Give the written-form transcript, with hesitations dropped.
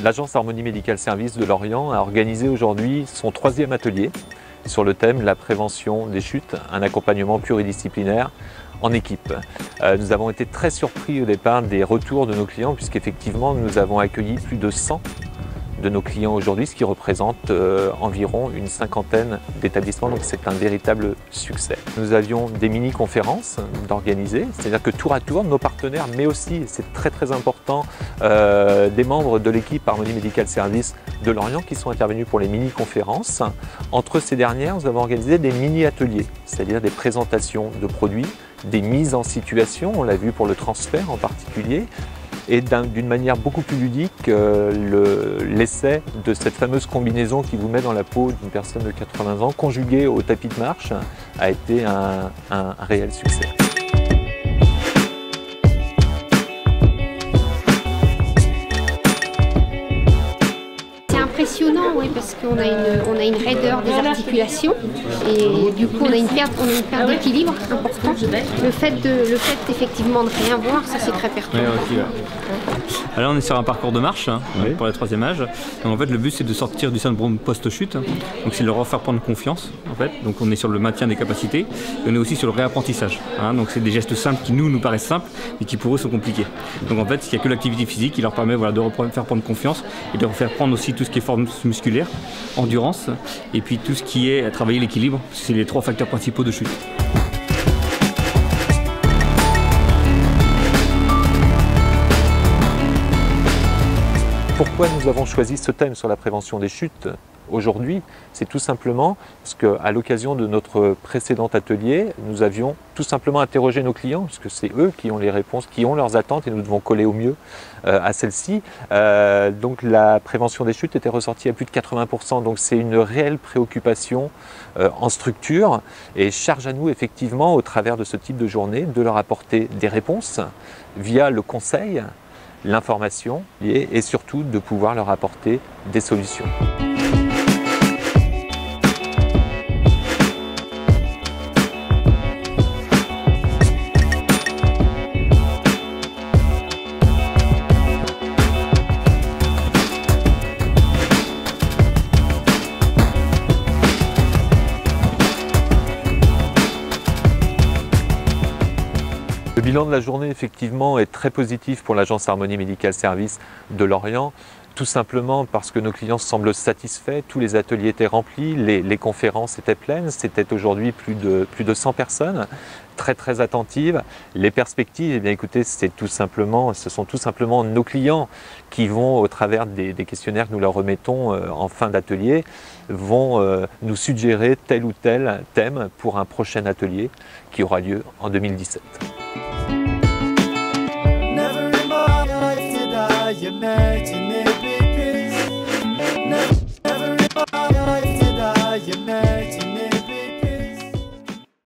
L'agence Harmonie Médical Services de Lorient a organisé aujourd'hui son 3e atelier sur le thème la prévention des chutes, un accompagnement pluridisciplinaire en équipe. Nous avons été très surpris au départ des retours de nos clients puisqu'effectivement nous avons accueilli plus de 100 de nos clients aujourd'hui, ce qui représente environ une 50aine d'établissements, donc c'est un véritable succès. Nous avions des mini-conférences d'organiser, c'est-à-dire que tour à tour, nos partenaires, mais aussi, c'est très important, des membres de l'équipe Harmonie Médical Services de Lorient qui sont intervenus pour les mini-conférences. Entre ces dernières, nous avons organisé des mini-ateliers, c'est-à-dire des présentations de produits, des mises en situation, on l'a vu pour le transfert en particulier, et d'une manière beaucoup plus ludique, l'essai de cette fameuse combinaison qui vous met dans la peau d'une personne de 80 ans, conjuguée au tapis de marche, a été un réel succès. Impressionnant, oui, parce qu'on a une raideur des articulations et du coup on a une perte d'équilibre importante. Le fait effectivement de rien voir, ça c'est très perturbant. Ouais, okay. Alors on est sur un parcours de marche pour le 3e âge. Donc en fait le but c'est de sortir du syndrome post-chute. Donc c'est de leur faire prendre confiance en fait. Donc on est sur le maintien des capacités et on est aussi sur le réapprentissage. Donc c'est des gestes simples qui nous paraissent simples mais qui pour eux sont compliqués. Donc en fait il n'y a que l'activité physique qui leur permet de faire prendre confiance et de leur faire prendre aussi tout ce qui est force musculaire, endurance et puis tout ce qui est à travailler l'équilibre. C'est les 3 facteurs principaux de chute. Pourquoi nous avons choisi ce thème sur la prévention des chutes aujourd'hui? C'est tout simplement parce qu'à l'occasion de notre précédent atelier, nous avions tout simplement interrogé nos clients, puisque c'est eux qui ont les réponses, qui ont leurs attentes et nous devons coller au mieux à celles-ci. Donc la prévention des chutes était ressortie à plus de 80%, donc c'est une réelle préoccupation en structure et charge à nous effectivement au travers de ce type de journée de leur apporter des réponses via le conseil, l'information et surtout de pouvoir leur apporter des solutions. Le bilan de la journée effectivement est très positif pour l'agence Harmonie Médical Services de Lorient, tout simplement parce que nos clients semblent satisfaits, tous les ateliers étaient remplis, les conférences étaient pleines, c'était aujourd'hui plus de 100 personnes, très attentives. Les perspectives, eh bien écoutez, ce sont tout simplement nos clients qui vont, au travers des questionnaires que nous leur remettons en fin d'atelier, vont nous suggérer tel ou tel thème pour un prochain atelier qui aura lieu en 2017. Never in my life did I imagine